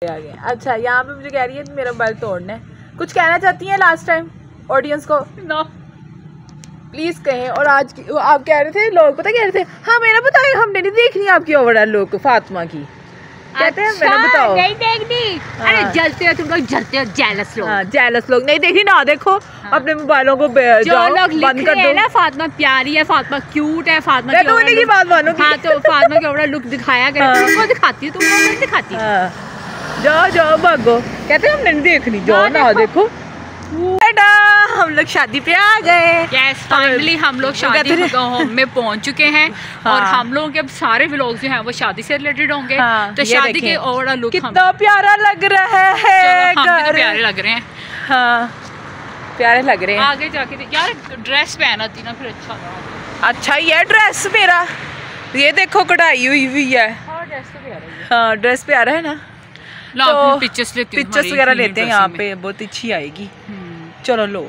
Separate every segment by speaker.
Speaker 1: आ गए। अच्छा, यहाँ पे मुझे कह रही है मेरा मोबाइल तोड़ना है। कुछ कहना चाहती हैं लास्ट टाइम ऑडियंस को?
Speaker 2: नो
Speaker 1: प्लीज कहें। और आज आप कह रहे थे, लोग पता कह रहे थे हाँ मेरा बताए, हमने नहीं देखनी आपकी ओवरऑल लुक फातिमा की। कहते हैं मैंने बताओ
Speaker 2: नहीं देखनी।
Speaker 1: हाँ।
Speaker 2: अरे जलते हो तुम लोग, जलते हो जेलस लोग।
Speaker 1: हाँ, जेलस लोग नहीं देखी ना देखो। हाँ। अपने मोबाइलों को
Speaker 2: जो लोग बंद कर दो ना, फातिमा प्यारी है, फातिमा क्यूट है, फातिमा
Speaker 1: की ओवरऑल बात मानो।
Speaker 2: हाँ तो फातिमा की ओवरऑल लुक दिखाया करे। हाँ। तुमको दिखाती है, तुम लोग नहीं दिखाती।
Speaker 1: हाँ। जाओ जाओ भागो। कहते हैं हमने नहीं देखनी, जाओ ना देखो। हम लोग शादी पे आ गए।
Speaker 2: यस, फाइनली हम लोग शादी में पहुंच चुके हैं। हाँ। और हम लोगों के अब सारे व्लॉग्स जो हैं वो शादी से रिलेटेड होंगे। हाँ, तो शादी के ओवरऑल लुक
Speaker 1: कितना प्यारा लग रहा है।
Speaker 2: हम भी तो प्यारे लग रहे हैं।
Speaker 1: हाँ प्यारे लग रहे हैं।
Speaker 2: आगे जाके यार ड्रेस पहनाती ना फिर
Speaker 1: अच्छा ही है ड्रेस मेरा। ये देखो कढ़ाई हुई है। हाँ ड्रेस प्यारा है ना।
Speaker 2: तो पिक्चर्स
Speaker 1: वगैरह लेते हैं यहाँ पे, बहुत अच्छी आएगी। चलो लो।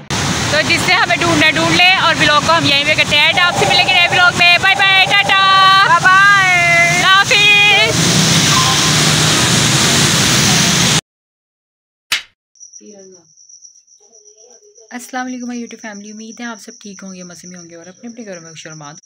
Speaker 2: तो जिससे हमें ढूंढ ले और व्लॉग को हम यहीं पे करते हैं। आपसे मिलेंगे नए व्लॉग में। Bye bye, tata,
Speaker 1: bye bye,
Speaker 2: हाफिज। अस्सलाम वालेकुम माय यूट्यूब फैमिली। उम्मीद है आप सब ठीक होंगे, मज़े में होंगे और अपने अपने घरों में खुशनुमाद।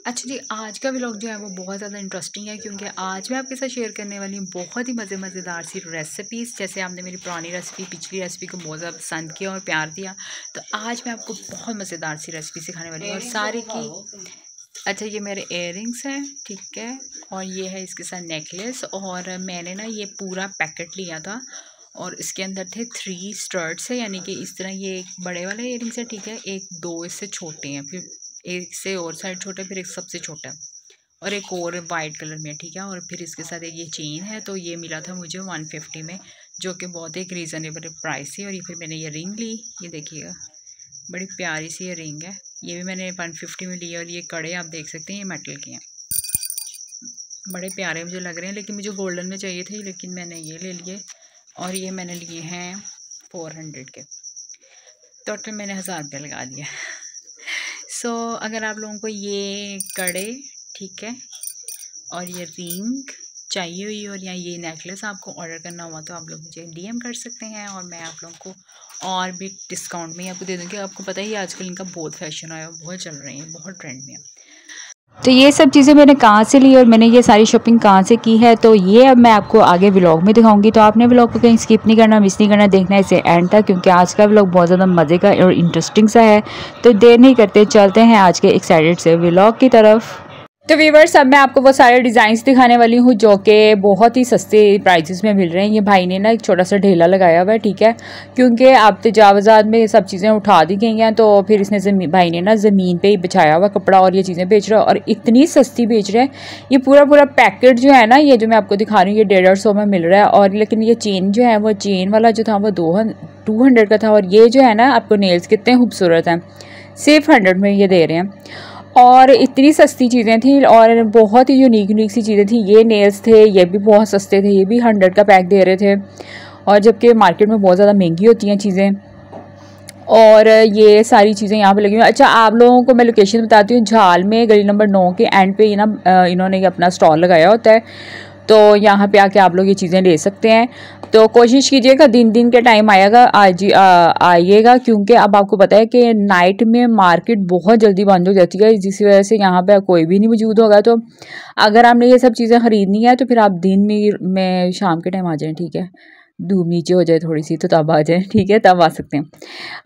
Speaker 2: अच्छा जी, आज का व्लॉग जो है वो बहुत ज़्यादा इंटरेस्टिंग है क्योंकि आज मैं आपके साथ शेयर करने वाली हूँ बहुत ही मज़ेदार सी रेसिपीज़। जैसे आपने मेरी पुरानी रेसिपी, पिछली रेसिपी को बहुत ज़्यादा पसंद किया और प्यार दिया, तो आज मैं आपको बहुत मज़ेदार सी रेसिपी सिखाने वाली हूँ। और सारी की अच्छा, ये मेरे इयररिंग्स हैं, ठीक है, और ये है इसके साथ नेकलेस। और मैंने ना ये पूरा पैकेट लिया था और इसके अंदर थे 3 स्टड्स है, यानी कि इस तरह ये एक बड़े वाले इयररिंग्स है, ठीक है, एक 2 इससे छोटे हैं, फिर एक से और साइड छोटा, फिर एक सबसे छोटा और एक और वाइट कलर में, ठीक है। और फिर इसके साथ एक ये चेन है, तो ये मिला था मुझे 150 में, जो कि बहुत एक रीज़नेबल प्राइस थी। और ये फिर मैंने ये रिंग ली, ये देखिएगा बड़ी प्यारी सी ये रिंग है, ये भी मैंने 150 में ली। और ये कड़े आप देख सकते हैं, ये मेटल के हैं, बड़े प्यारे मुझे लग रहे हैं, लेकिन मुझे गोल्डन में चाहिए थे, लेकिन मैंने ये ले लिए। और ये मैंने लिए हैं 400 के, टोटल मैंने 1000 रुपये लगा दिया। सो अगर आप लोगों को ये कड़े, ठीक है, और ये रिंग चाहिए हुई और या ये नेकलेस आपको ऑर्डर करना हुआ, तो आप लोग मुझे DM कर सकते हैं और मैं आप लोगों को और भी डिस्काउंट में आपको दे दूँगी। आपको पता ही आजकल इनका बहुत फैशन आया, बहुत चल रही है, बहुत ट्रेंड में है।
Speaker 3: तो ये सब चीज़ें मैंने कहाँ से ली और मैंने ये सारी शॉपिंग कहाँ से की है, तो ये अब मैं आपको आगे व्लॉग में दिखाऊंगी। तो आपने व्लॉग को कहीं स्किप नहीं करना, मिस नहीं करना, देखना है इसे एंड तक, क्योंकि आज का व्लॉग बहुत ज़्यादा मज़े का और इंटरेस्टिंग सा है। तो देर नहीं करते, चलते हैं आज के एक्साइटेड से व्लॉग की तरफ। तो व्यूअर्स, अब मैं आपको वो सारे डिज़ाइंस दिखाने वाली हूँ जो कि बहुत ही सस्ते प्राइसेस में मिल रहे हैं। ये भाई ने ना एक छोटा सा ढेला लगाया हुआ है, ठीक है, क्योंकि अब तजावज़ात में सब चीज़ें उठा दी गई हैं, तो फिर इसने भाई ने ना ज़मीन पे ही बिछाया हुआ कपड़ा और ये चीज़ें बेच रहा है और इतनी सस्ती बेच रहे हैं। ये पूरा पैकेट जो है ना, ये जो मैं आपको दिखा रही हूँ, ये 150 में मिल रहा है। और लेकिन ये चेन जो है, वो चेन वाला जो था वो 200 का था। और ये जो है ना, आपको नेल्स कितने खूबसूरत हैं, सिर्फ 100 में ये दे रहे हैं। और इतनी सस्ती चीज़ें थी और बहुत ही यूनिक सी चीज़ें थी। ये नेल्स थे, ये भी बहुत सस्ते थे, ये भी 100 का पैक दे रहे थे, और जबकि मार्केट में बहुत ज़्यादा महंगी होती हैं चीज़ें। और ये सारी चीज़ें यहाँ पे लगी हुई। अच्छा, आप लोगों को मैं लोकेशन बताती हूँ। झाल में गली नंबर 9 के एंड पे इन्होंने अपना स्टॉल लगाया होता है, तो यहाँ पे आके आप लोग ये चीज़ें ले सकते हैं। तो कोशिश कीजिएगा दिन के टाइम आइएगा, क्योंकि अब आपको पता है कि नाइट में मार्केट बहुत जल्दी बंद हो जाती है, जिसकी वजह से यहाँ पे कोई भी नहीं मौजूद होगा। तो अगर आपने ये सब चीज़ें ख़रीदनी है तो फिर आप दिन में शाम के टाइम आ जाएँ, ठीक है, धूप नीचे हो जाए थोड़ी सी, तो तब आ जाए, ठीक है, तब आ सकते हैं।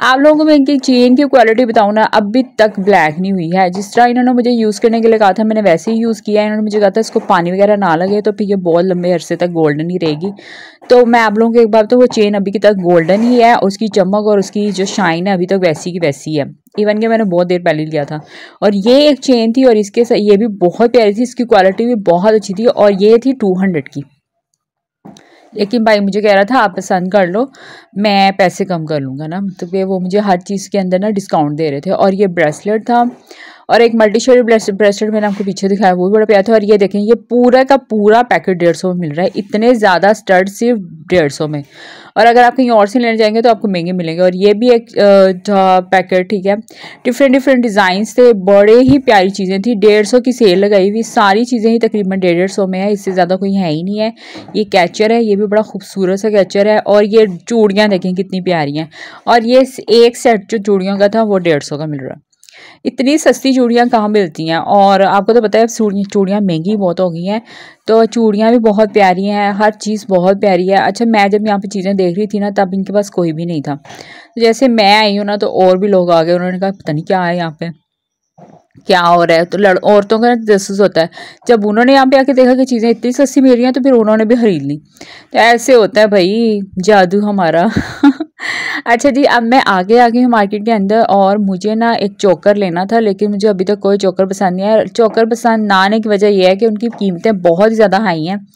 Speaker 3: आप लोगों को मैं इनकी चेन की क्वालिटी बताऊँ ना, अभी तक ब्लैक नहीं हुई है। जिस तरह इन्होंने मुझे यूज़ करने के लिए कहा था, मैंने वैसे ही यूज़ किया है। इन्होंने मुझे कहा था इसको पानी वगैरह ना लगे तो फिर ये बहुत लंबे अरसे तक गोल्डन ही रहेगी। तो मैं आप लोगों को एक बार, तो वो चेन अभी तक गोल्डन ही है, उसकी चमक और उसकी जो शाइन है अभी तक वैसी की वैसी है। इवन कि मैंने बहुत देर पहले लिया था। और ये एक चेन थी और इसके साथ ये भी बहुत प्यारी थी, इसकी क्वालिटी भी बहुत अच्छी थी, और ये थी 200 की। लेकिन भाई मुझे कह रहा था आप पसंद कर लो, मैं पैसे कम कर लूँगा ना, तो वो मुझे हर चीज़ के अंदर ना डिस्काउंट दे रहे थे। और ये ब्रेसलेट था और एक मल्टी शेड ब्रेसलेट मैंने आपको पीछे दिखाया, वो भी बड़ा प्यारा था। और ये देखें, ये पूरा का पूरा पैकेट 150 में मिल रहा है। इतने ज़्यादा स्टड सिर्फ 150 में। और अगर आप कहीं और से लेने जाएंगे तो आपको महंगे मिलेंगे। और ये भी एक पैकेट, ठीक है, डिफरेंट डिज़ाइंस थे, बड़े ही प्यारी चीज़ें थी। 150 की सेल लगाई हुई, सारी चीज़ें ही तकरीबन 150 में है, इससे ज़्यादा कोई है ही नहीं है। ये कैचर है, ये भी बड़ा खूबसूरत सा कैचर है। और ये चूड़ियाँ देखें कितनी प्यारी हैं। और ये एक सेट जो चूड़ियों का था वो 150 का मिल रहा है। इतनी सस्ती चूड़ियाँ कहाँ मिलती हैं। और आपको तो पता है चूड़ियाँ महंगी बहुत हो गई हैं, तो चूड़ियाँ भी बहुत प्यारी हैं, हर चीज़ बहुत प्यारी है। अच्छा, मैं जब यहाँ पे चीज़ें देख रही थी ना, तब इनके पास कोई भी नहीं था। जैसे मैं आई हूँ ना, तो और भी लोग आ गए, उन्होंने कहा पता नहीं क्या है यहाँ पे, क्या हो रहा है। तो औरतों का जसूस होता है, जब उन्होंने यहाँ पे आके देखा कि चीज़ें इतनी सस्ती मिल रही हैं तो फिर उन्होंने भी खरीद ली। तो ऐसे होता है भाई, जादू हमारा। अच्छा जी, अब मैं आगे आ गई हूँ मार्केट के अंदर, और मुझे ना एक चोकर लेना था, लेकिन मुझे अभी तक कोई चोकर पसंद नहीं है। चोकर पसंद ना आने की वजह यह है कि उनकी कीमतें बहुत ही ज़्यादा हाई हैं,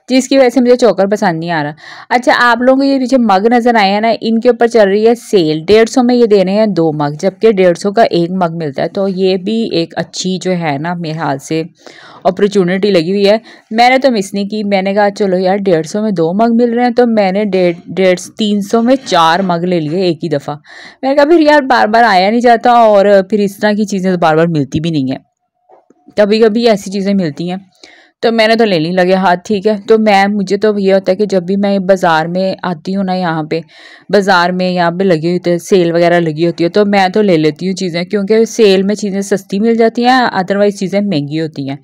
Speaker 3: जिसकी वजह से मुझे चोकर पसंद नहीं आ रहा। अच्छा, आप लोगों को ये पीछे मग नज़र आए हैं ना, इनके ऊपर चल रही है सेल। 150 में ये दे रहे हैं 2 मग, जबकि 150 का 1 मग मिलता है। तो ये भी एक अच्छी जो है ना, मेरे हाथ से अपॉर्चुनिटी लगी हुई है। मैंने तो मिस नहीं की, मैंने कहा चलो यार 150 में 2 मग मिल रहे हैं, तो मैंने 300 में 4 मग ले लिए एक ही दफ़ा। मैंने कहा फिर यार बार बार आया नहीं जाता, और फिर इस तरह की चीज़ें तो बार बार मिलती भी नहीं है, कभी कभी ऐसी चीज़ें मिलती हैं। तो मैंने तो ले नहीं लगे हाथ, ठीक है। तो मुझे तो ये होता है कि जब भी मैं बाज़ार में आती हूँ ना, यहाँ पे बाज़ार में यहाँ पे लगी होती है सेल वगैरह लगी होती है, तो मैं तो ले लेती हूँ चीज़ें, क्योंकि सेल में चीज़ें सस्ती मिल जाती हैं, अदरवाइज़ चीज़ें महंगी होती हैं।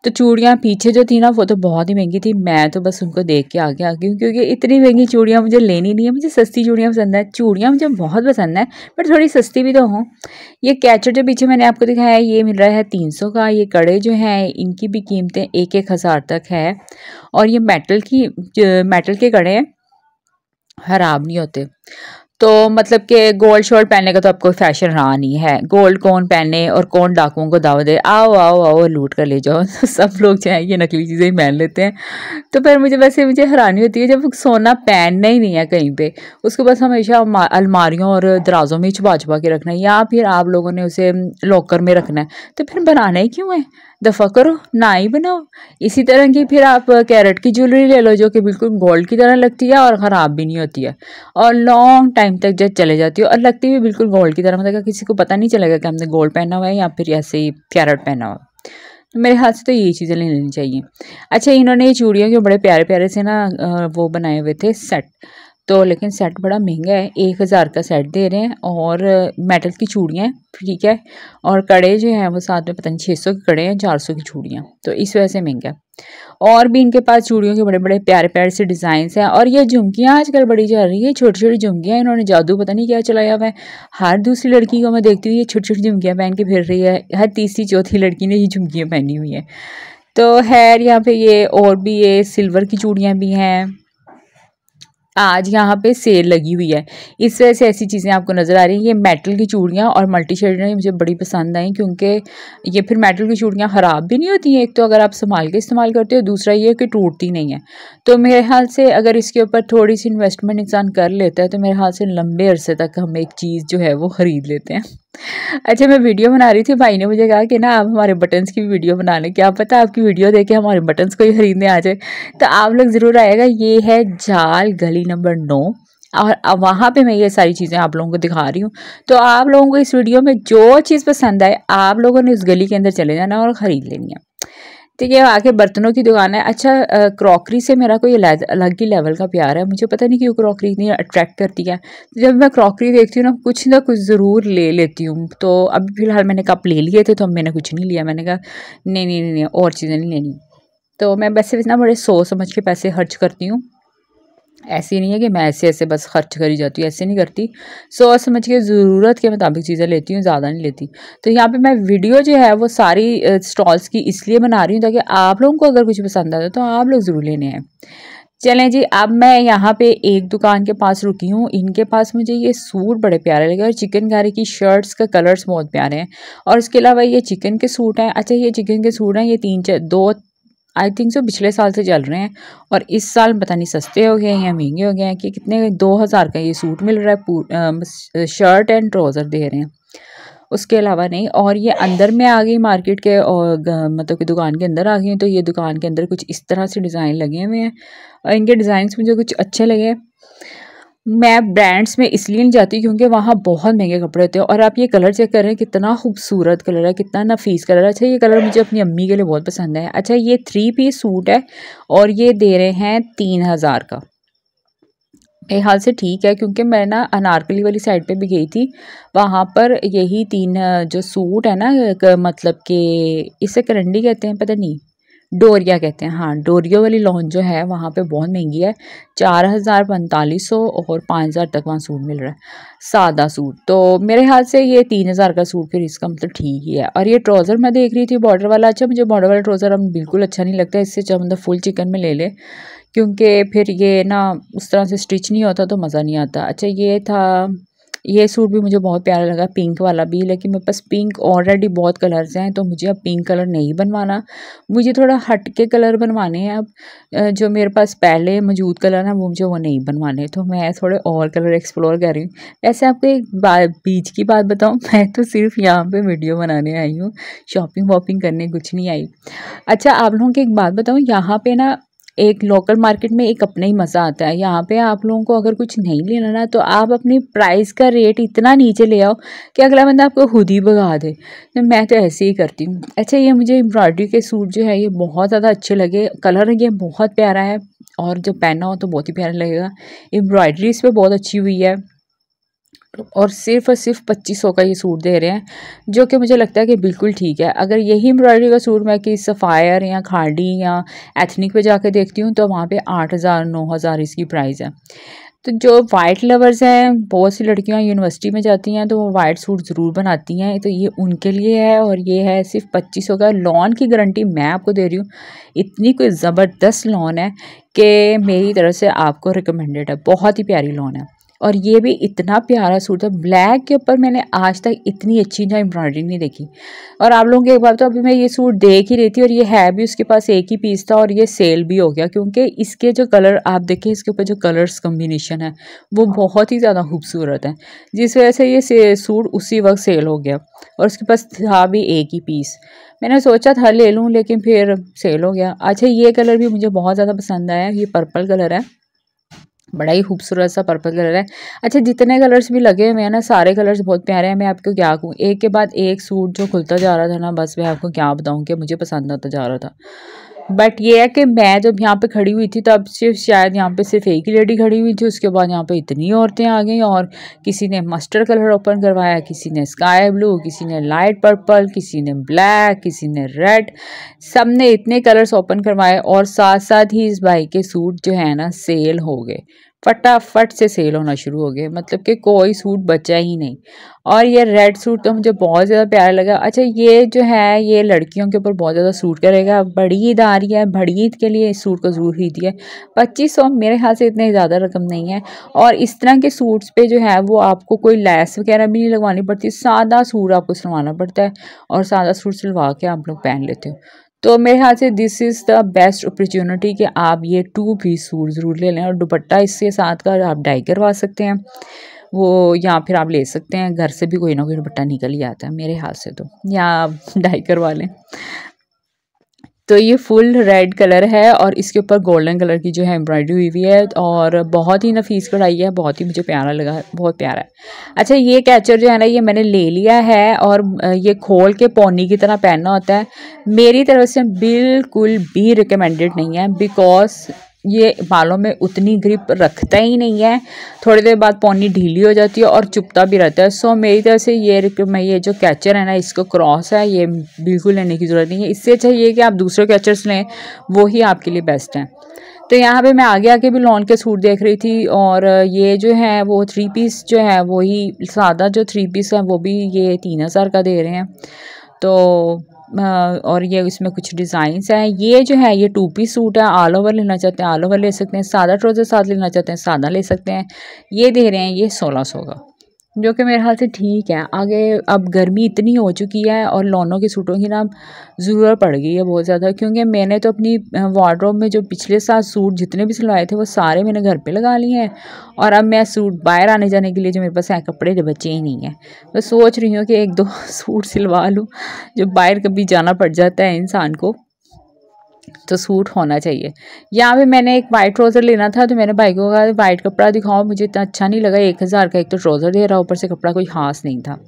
Speaker 3: तो चूड़ियाँ पीछे जो थी ना, वो तो बहुत ही महंगी थी। मैं तो बस उनको देख के आगे आ गई हूँ, क्योंकि इतनी महंगी चूड़ियाँ मुझे लेनी नहीं है। मुझे सस्ती चूड़ियाँ पसंद है, चूड़ियाँ मुझे बहुत पसंद है, बट थोड़ी सस्ती भी तो हों। ये कैचर जो पीछे मैंने आपको दिखाया है, ये मिल रहा है 300 का। ये कड़े जो हैं, इनकी भी कीमतें 1-1 हज़ार तक है। और ये मेटल के कड़े हैं, खराब नहीं होते। तो मतलब कि गोल्ड शोल्ड पहनने का तो अब कोई फैशन रहा नहीं है। गोल्ड कौन पहने और कौन डाकुओं को दावत दे, आओ आओ आओ लूट कर ले जाओ। सब लोग जो है ये नकली चीज़ें ही पहन लेते हैं। तो फिर मुझे हैरानी होती है, जब सोना पहनना ही नहीं है कहीं पे, उसको बस हमेशा अलमारियों और दराजों में छुपा छुपा के रखना है, या फिर आप लोगों ने उसे लॉकर में रखना है, तो फिर बनाना ही क्यों है, दफ़ा करो ना ही बनाओ। इसी तरह की फिर आप कैरेट की ज्वेलरी ले लो, जो कि बिल्कुल गोल्ड की तरह लगती है और ख़राब भी नहीं होती है, और लॉन्ग टाइम तक जब चले जाती है, और लगती भी बिल्कुल गोल्ड की तरह, मतलब किसी को पता नहीं चलेगा कि हमने गोल्ड पहना हुआ है या फिर ऐसे ही कैरेट पहना हुआ। तो मेरे हाथ से तो यही चीज़ें ले लेनी चाहिए। अच्छा, इन्होंने ये चूड़ियों के बड़े प्यारे प्यारे से ना वो बनाए हुए थे सेट, तो लेकिन सेट बड़ा महंगा है, 1000 का सेट दे रहे हैं, और मेटल की चूड़ियाँ हैं, ठीक है। और कड़े जो हैं वो साथ में पता नहीं 600 के कड़े हैं, 400 की चूड़ियाँ, तो इस वजह से महंगा है। और भी इनके पास चूड़ियों के बड़े बड़े प्यारे प्यारे से डिज़ाइंस हैं। और ये झुमकियाँ आजकल बड़ी चल रही है, छोटी छोटी झुमकियाँ, इन्होंने जादू पता नहीं क्या चलाया हुआ है। हर दूसरी लड़की को मैं देखती हूँ ये छोटी छोटी झुमकियाँ पहन के फिर रही है, हर तीसरी चौथी लड़की ने ये झुमकियाँ पहनी हुई है। तो खैर यहाँ पे ये और भी ये सिल्वर की चूड़ियाँ भी हैं। आज यहाँ पे सेल लगी हुई है, इस वजह से ऐसी चीज़ें आपको नज़र आ रही हैं। ये मेटल की चूड़ियाँ और मल्टी शेडेड मुझे बड़ी पसंद आई, क्योंकि ये फिर मेटल की चूड़ियाँ ख़राब भी नहीं होती हैं, एक तो अगर आप संभाल के इस्तेमाल करते हो, दूसरा ये कि टूटती नहीं है। तो मेरे ख्याल से अगर इसके ऊपर थोड़ी सी इन्वेस्टमेंट इंसान कर लेता है, तो मेरे ख्याल से लंबे अरसे तक हम एक चीज़ जो है वो ख़रीद लेते हैं। अच्छा, मैं वीडियो बना रही थी, भाई ने मुझे कहा कि ना आप हमारे बटन्स की वीडियो बना लें, क्या पता आपकी वीडियो देखे हमारे बटन्स को ही खरीदने आ जाए। तो आप लोग ज़रूर आएगा, ये है जाल गली नंबर 9, और वहाँ पे मैं ये सारी चीज़ें आप लोगों को दिखा रही हूँ। तो आप लोगों को इस वीडियो में जो चीज़ पसंद आए, आप लोगों ने उस गली के अंदर चले जाना और ख़रीद लेनी है, ठीक है। आके बर्तनों की दुकान है। अच्छा, क्रॉकरी से मेरा कोई अलग ही लेवल का प्यार है, मुझे पता नहीं क्यों क्रॉकरी इतनी अट्रैक्ट करती है। जब मैं क्रॉकरी देखती हूँ ना कुछ ज़रूर ले लेती हूँ। तो अभी फ़िलहाल मैंने कप ले लिए थे, तो मैंने कुछ नहीं लिया, मैंने कहा नहीं नहीं नहीं, और चीज़ें नहीं लेनी। तो मैं वैसे इतना बड़े सोच समझ के पैसे खर्च करती हूँ, ऐसी नहीं है कि मैं ऐसे ऐसे बस खर्च करी जाती हूँ, ऐसे नहीं करती। सोच समझ के ज़रूरत के मुताबिक चीज़ें लेती हूँ, ज़्यादा नहीं लेती। तो यहाँ पे मैं वीडियो जो है वो सारी स्टॉल्स की इसलिए बना रही हूँ ताकि आप लोगों को अगर कुछ पसंद आता है तो आप लोग ज़रूर लेने हैं। चलें जी, अब मैं यहाँ पे एक दुकान के पास रुकी हूँ। इनके पास मुझे ये सूट बड़े प्यारे लगे, और चिकनकारी की शर्ट्स का कलर्स बहुत प्यारे हैं, और इसके अलावा ये चिकन के सूट हैं। अच्छा, ये चिकन के सूट हैं, ये 2 आई थिंक सो पिछले साल से चल रहे हैं, और इस साल पता नहीं सस्ते हो गए हैं या महंगे हो गए हैं कि कितने 2000 का ये सूट मिल रहा है, शर्ट एंड ट्राउज़र दे रहे हैं, उसके अलावा नहीं। और ये अंदर में आ गई मार्केट के, और मतलब कि दुकान के अंदर आ गई, तो ये दुकान के अंदर कुछ इस तरह से डिज़ाइन लगे हुए हैं, और इनके डिज़ाइन मुझे कुछ अच्छे लगे। मैं ब्रांड्स में इसलिए नहीं जाती क्योंकि वहाँ बहुत महंगे कपड़े होते हैं। और आप ये कलर चेक कर रहे हैं, कितना खूबसूरत कलर है, कितना नफीस कलर है। अच्छा ये कलर मुझे अपनी अम्मी के लिए बहुत पसंद है। अच्छा ये 3 पीस सूट है और ये दे रहे हैं 3000 का। मेरे हाल से ठीक है क्योंकि मैं ना अनारकली वाली साइड पे भी गई थी, वहाँ पर यही 3 जो सूट है ना, मतलब कि इसे करंडी कहते हैं, पता नहीं, डोरिया कहते हैं, हाँ डोरिया वाली लॉन जो है वहाँ पे बहुत महंगी है। 4000 4500 और 5000 तक वहाँ सूट मिल रहा है, सादा सूट। तो मेरे हाथ से ये 3000 का सूट फिर इसका मतलब ठीक ही है। और ये ट्राउज़र मैं देख रही थी बॉर्डर वाला। अच्छा मुझे बॉर्डर वाला ट्राउज़र अब बिल्कुल अच्छा नहीं लगता, इससे अच्छा मतलब फुल चिकन में ले ले, क्योंकि फिर ये ना उस तरह से स्टिच नहीं होता तो मज़ा नहीं आता। अच्छा ये था, ये सूट भी मुझे बहुत प्यारा लगा, पिंक वाला भी, लेकिन मेरे पास पिंक ऑलरेडी बहुत कलर्स हैं तो मुझे अब पिंक कलर नहीं बनवाना, मुझे थोड़ा हट के कलर बनवाने हैं। अब जो मेरे पास पहले मौजूद कलर हैं वो मुझे वो नहीं बनवाने, तो मैं थोड़े और कलर एक्सप्लोर कर रही हूँ। वैसे आपको एक बीच की बात बताऊँ, मैं तो सिर्फ यहाँ पे वीडियो बनाने आई हूँ, शॉपिंग वॉपिंग करने कुछ नहीं आई। अच्छा आप लोगों को एक बात बताऊँ, यहाँ पे ना एक लोकल मार्केट में एक अपना ही मज़ा आता है। यहाँ पे आप लोगों को अगर कुछ नहीं लेना ना तो आप अपनी प्राइस का रेट इतना नीचे ले आओ कि अगला बंदा आपको खुद ही भगा दे। तो मैं तो ऐसे ही करती हूँ। अच्छा ये मुझे एम्ब्रॉयडरी के सूट जो है ये बहुत ज़्यादा अच्छे लगे, कलर ये बहुत प्यारा है और जब पहना हो तो बहुत ही प्यारा लगेगा। एम्ब्रॉयडरी इस पर बहुत अच्छी हुई है और सिर्फ 2500 का ये सूट दे रहे हैं, जो कि मुझे लगता है कि बिल्कुल ठीक है। अगर यही एम्ब्रॉयडरी का सूट मैं कि सफ़ायर या खाड़ी या एथनिक पे जाके देखती हूँ तो वहाँ पे 8000 9000 इसकी प्राइस है। तो जो वाइट लवर्स हैं, बहुत सी लड़कियाँ यूनिवर्सिटी में जाती हैं तो वो वाइट सूट ज़रूर बनाती हैं, तो ये उनके लिए है। और ये है सिर्फ 2500 का। लॉन की गारंटी मैं आपको दे रही हूँ, इतनी कोई ज़बरदस्त लॉन है कि मेरी तरफ से आपको रिकमेंडेड है, बहुत ही प्यारी लॉन है। और ये भी इतना प्यारा सूट है, ब्लैक के ऊपर मैंने आज तक इतनी अच्छी ना एम्ब्रॉयडरी नहीं देखी। और आप लोगों को एक बार तो अभी मैं ये सूट देख ही रही थी और ये है भी उसके पास एक ही पीस था और ये सेल भी हो गया, क्योंकि इसके जो कलर आप देखें, इसके ऊपर जो कलर्स कम्बिनेशन है वो बहुत ही ज़्यादा खूबसूरत है, जिस वजह से ये सूट उसी वक्त सेल हो गया। और उसके पास था भी एक ही पीस, मैंने सोचा था ले लूँ लेकिन फिर सेल हो गया। अच्छा ये कलर भी मुझे बहुत ज़्यादा पसंद आया, ये पर्पल कलर है, बड़ा ही खूबसूरत सा पर्पल कलर है। अच्छा जितने कलर्स भी लगे हुए हैं ना, सारे कलर्स बहुत प्यारे हैं। मैं आपको क्या कहूँ, एक के बाद एक सूट जो खुलता जा रहा था ना, बस मैं आपको क्या बताऊँ कि मुझे पसंद आता जा रहा था। बट ये है कि मैं जब यहाँ पे खड़ी हुई थी तब सिर्फ शायद यहाँ पे सिर्फ एक ही लेडी खड़ी हुई थी, उसके बाद यहाँ पे इतनी औरतें आ गई और किसी ने मस्टर्ड कलर ओपन करवाया, किसी ने स्काई ब्लू, किसी ने लाइट पर्पल, किसी ने ब्लैक, किसी ने रेड, सब ने इतने कलर्स ओपन करवाए। और साथ साथ ही इस भाई के सूट जो है ना सेल हो गए, फटाफट से सेल होना शुरू हो गए, मतलब कि कोई सूट बचा ही नहीं। और ये रेड सूट तो मुझे बहुत ज़्यादा प्यारा लगा। अच्छा ये जो है ये लड़कियों के ऊपर बहुत ज़्यादा सूट करेगा, बड़ी ईद आ रही है, बड़ी ईद के लिए इस सूट को ज़रूर खरीदिए। 2500 मेरे ख्याल से इतनी ज़्यादा रकम नहीं है। और इस तरह के सूट्स पे जो है वो आपको कोई लैस वगैरह भी नहीं लगवानी पड़ती, सादा सूट आपको सिलवाना पड़ता है और सादा सूट सिलवा के आप लोग पहन लेते हो। तो मेरे ख्याल से this is the best opportunity कि आप ये 2 पीस सूट ज़रूर ले लें। और दुपट्टा इसके साथ का आप डाई करवा सकते हैं वो, या फिर आप ले सकते हैं, घर से भी कोई ना कोई दुपट्टा निकल ही आता है मेरे हाथ से तो, या आप डाई करवा लें। तो ये फुल रेड कलर है और इसके ऊपर गोल्डन कलर की जो है एम्ब्रॉयडरी हुई हुई है और बहुत ही नफीस कढ़ाई है, बहुत ही मुझे प्यारा लगा, बहुत प्यारा है। अच्छा ये कैचर जो है ना ये मैंने ले लिया है और ये खोल के पौनी की तरह पहनना होता है। मेरी तरफ से बिल्कुल भी रिकमेंडेड नहीं है, बिकॉज ये बालों में उतनी ग्रिप रखता ही नहीं है, थोड़ी देर बाद पौनी ढीली हो जाती है और चुभता भी रहता है। सो मेरी तरफ से ये जो कैचर है ना इसको क्रॉस है, ये बिल्कुल लेने की ज़रूरत नहीं है। इससे अच्छा ये कि आप दूसरे कैचर्स लें, वो ही आपके लिए बेस्ट हैं। तो यहाँ पे मैं आगे आके भी लॉन के सूट देख रही थी और ये जो है वो 3 पीस जो है वही सादा जो 3 पीस है वो भी ये 3000 का दे रहे हैं। तो और ये इसमें कुछ डिज़ाइंस हैं। ये जो है ये 2 पीस सूट है, ऑल ओवर लेना चाहते हैं ऑल ओवर ले सकते हैं, सादा ट्राउज़र साथ लेना चाहते हैं सादा ले सकते हैं। ये दे रहे हैं ये 1600 का, जो कि मेरे ख्याल से ठीक है। आगे अब गर्मी इतनी हो चुकी है और लॉनों के सूटों की ना ज़रूरत पड़ गई है बहुत ज़्यादा, क्योंकि मैंने तो अपनी वार्डरोब में जो पिछले साल सूट जितने भी सिलवाए थे वो सारे मैंने घर पे लगा लिए हैं और अब मैं सूट बाहर आने जाने के लिए जो मेरे पास है कपड़े जो बचे ही नहीं है। मैं सोच रही हूँ कि 1-2 सूट सिलवा लूँ, जो बाहर कभी जाना पड़ जाता है इंसान को। तो सूट होना चाहिए। यहाँ पे मैंने एक वाइट ट्राउज़र लेना था, तो मैंने भाई को कहा वाइट कपड़ा दिखाओ, मुझे इतना अच्छा नहीं लगा, 1000 का एक तो ट्राउज़र दे रहा, ऊपर से कपड़ा कोई खास नहीं था।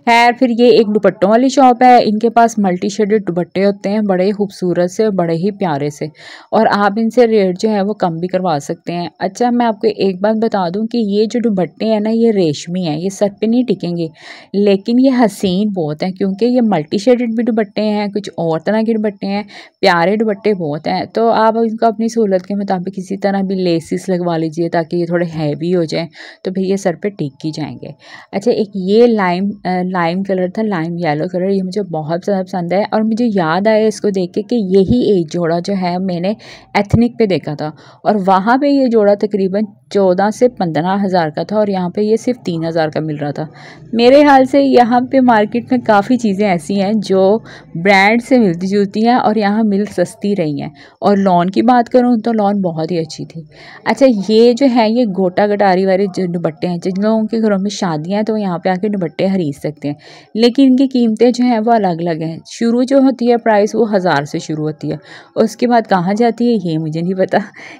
Speaker 3: खैर फिर ये एक दुपट्टों वाली शॉप है, इनके पास मल्टी शेडेड दुपट्टे होते हैं, बड़े ही खूबसूरत से, बड़े ही प्यारे से, और आप इनसे रेट जो है वो कम भी करवा सकते हैं। अच्छा मैं आपको एक बात बता दूं कि ये जो दुपट्टे हैं ना, ये रेशमी हैं, ये सर पे नहीं टिकेंगे, लेकिन ये हसीन बहुत हैं, क्योंकि ये मल्टी शेडेड भी दुपट्टे हैं, कुछ और तरह के दुपट्टे हैं, प्यारे दुपट्टे बहुत हैं। तो आप इनको अपनी सहूलत के मुताबिक किसी तरह भी लेसिस लगवा लीजिए ताकि ये थोड़े हैवी हो जाएँ, तो फिर ये सर पे टिक ही जाएंगे। अच्छा एक ये लाइम कलर था, लाइम येलो कलर, ये मुझे बहुत ज़्यादा पसंद है, और मुझे याद आया इसको देख के कि यही एक जोड़ा जो है मैंने एथनिक पे देखा था, और वहाँ पे ये जोड़ा तकरीबन 14 से 15 हज़ार का था, और यहाँ पे ये सिर्फ 3 हज़ार का मिल रहा था। मेरे ख्याल से यहाँ पे मार्केट में काफ़ी चीज़ें ऐसी हैं जो ब्रांड से मिलती जुलती हैं और यहाँ मिल सस्ती रही हैं। और लॉन की बात करूँ तो लॉन बहुत ही अच्छी थी। अच्छा ये जो है ये गोटा गटारी वाले जो दुपट्टे हैं, जिन लोगों के घरों में शादियाँ हैं तो यहाँ पे आके दुपट्टे खरीद सकते हैं, लेकिन इनकी कीमतें जो हैं वो अलग अलग हैं। शुरू जो होती है प्राइस वो 1000 से शुरू होती है, उसके बाद कहाँ जाती है ये मुझे नहीं पता।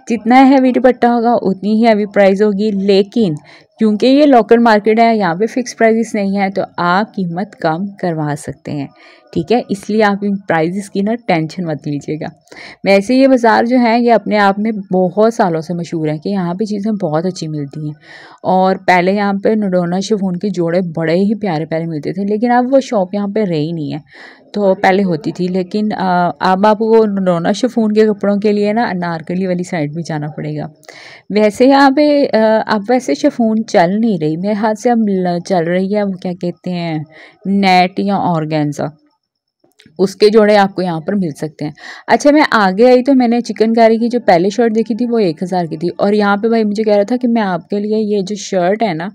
Speaker 3: जितना हैवी दुपट्टा होगा उतनी ही हैवी प्राइस होगी, लेकिन क्योंकि ये लोकल मार्केट है, यहाँ पे फिक्स प्राइसेस नहीं है, तो आप कीमत कम करवा सकते हैं, ठीक है। इसलिए आप इन प्राइसेस की ना टेंशन मत लीजिएगा। वैसे ये बाज़ार जो है ये अपने आप में बहुत सालों से मशहूर है कि यहाँ पे चीज़ें बहुत अच्छी मिलती हैं, और पहले यहाँ पे नडोना शिफॉन के जोड़े बड़े ही प्यारे प्यारे मिलते थे, लेकिन अब वो शॉप यहाँ पे रही नहीं है। तो पहले होती थी, लेकिन अब आपको नडोना शिफॉन के कपड़ों के लिए ना अनारकली वाली साइड भी जाना पड़ेगा। वैसे यहाँ पे अब वैसे शिफॉन चल नहीं रही, मेरे हाथ से अब चल रही है वो क्या कहते हैं, नेट या ऑर्गेन्जा, उसके जोड़े आपको यहाँ पर मिल सकते हैं। अच्छा मैं आगे आई तो मैंने चिकनकारी की जो पहले शर्ट देखी थी वो 1000 की थी, और यहाँ पे भाई मुझे कह रहा था कि मैं आपके लिए ये जो शर्ट है ना,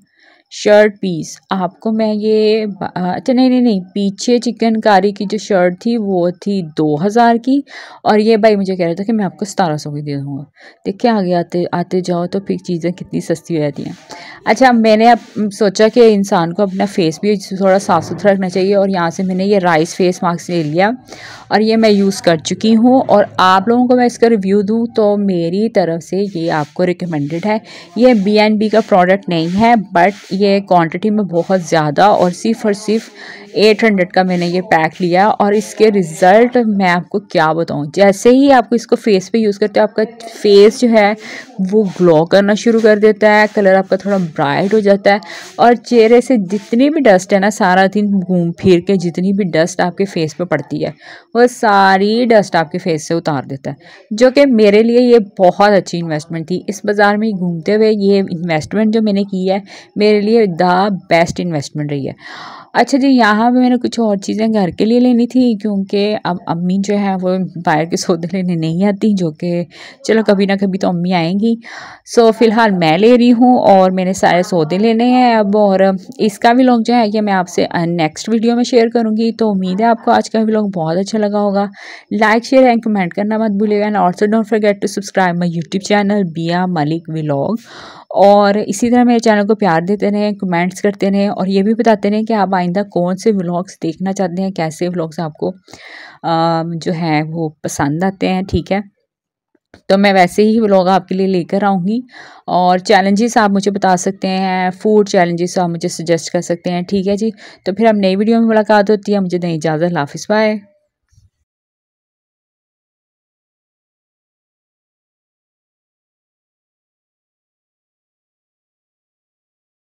Speaker 3: शर्ट पीस आपको मैं ये अच्छा नहीं, पीछे चिकनकारी की जो शर्ट थी वो थी 2000 की, और ये भाई मुझे कह रहा था कि मैं आपको 1700 की दे दूँगा। देखिए आगे आते आते जाओ तो फिर चीज़ें कितनी सस्ती हो जाती हैं। अच्छा मैंने अब सोचा कि इंसान को अपना फेस भी थोड़ा साफ़ सुथरा रखना चाहिए, और यहाँ से मैंने ये राइस फेस मास्क ले लिया, और ये मैं यूज़ कर चुकी हूँ, और आप लोगों को मैं इसका रिव्यू दूँ तो मेरी तरफ से ये आपको रिकमेंडेड है। ये B&B का प्रोडक्ट नहीं है, बट ये क्वांटिटी में बहुत ज़्यादा, और सिर्फ 800 का मैंने ये पैक लिया, और इसके रिज़ल्ट मैं आपको क्या बताऊँ। जैसे ही आपको इसको फेस पे यूज़ करते हो आपका फेस जो है वो ग्लो करना शुरू कर देता है, कलर आपका थोड़ा ब्राइट हो जाता है, और चेहरे से जितनी भी डस्ट है ना, सारा दिन घूम फिर के जितनी भी डस्ट आपके फेस पे पड़ती है वो सारी डस्ट आपके फेस से उतार देता है, जो कि मेरे लिए ये बहुत अच्छी इन्वेस्टमेंट थी। इस बाज़ार में घूमते हुए ये इन्वेस्टमेंट जो मैंने की है मेरे लिए द बेस्ट इन्वेस्टमेंट रही है। अच्छा जी यहाँ पे मैंने कुछ और चीज़ें घर के लिए लेनी थी, क्योंकि अब अम्मी जो है वो बाहर के सौदे लेने नहीं आती, जो कि चलो कभी ना कभी तो अम्मी आएंगी। सो फ़िलहाल मैं ले रही हूँ और मैंने सारे सौदे लेने हैं अब, और इसका व्लॉग जो है ये मैं आपसे नेक्स्ट वीडियो में शेयर करूँगी। तो उम्मीद है आपको आज का व्लॉग बहुत अच्छा लगा होगा। लाइक शेयर एंड कमेंट करना मत भूलिएगा, and also don't forget to subscribe my YouTube channel Bia Malik vlog. और इसी तरह मेरे चैनल को प्यार देते रहें, कमेंट्स करते रहें, और ये भी बताते रहें कि आप आइंदा कौन से व्लॉग्स देखना चाहते हैं, कैसे व्लॉग्स आपको जो है वो पसंद आते हैं, ठीक है। तो मैं वैसे ही व्लॉग आपके लिए लेकर आऊँगी, और चैलेंजेस आप मुझे बता सकते हैं, फूड चैलेंजेस आप मुझे सजेस्ट कर सकते हैं, ठीक है जी। तो फिर अब नई वीडियो में मुलाकात होती है, मुझे दें इजाज़त, हाफ़िज़, बाय।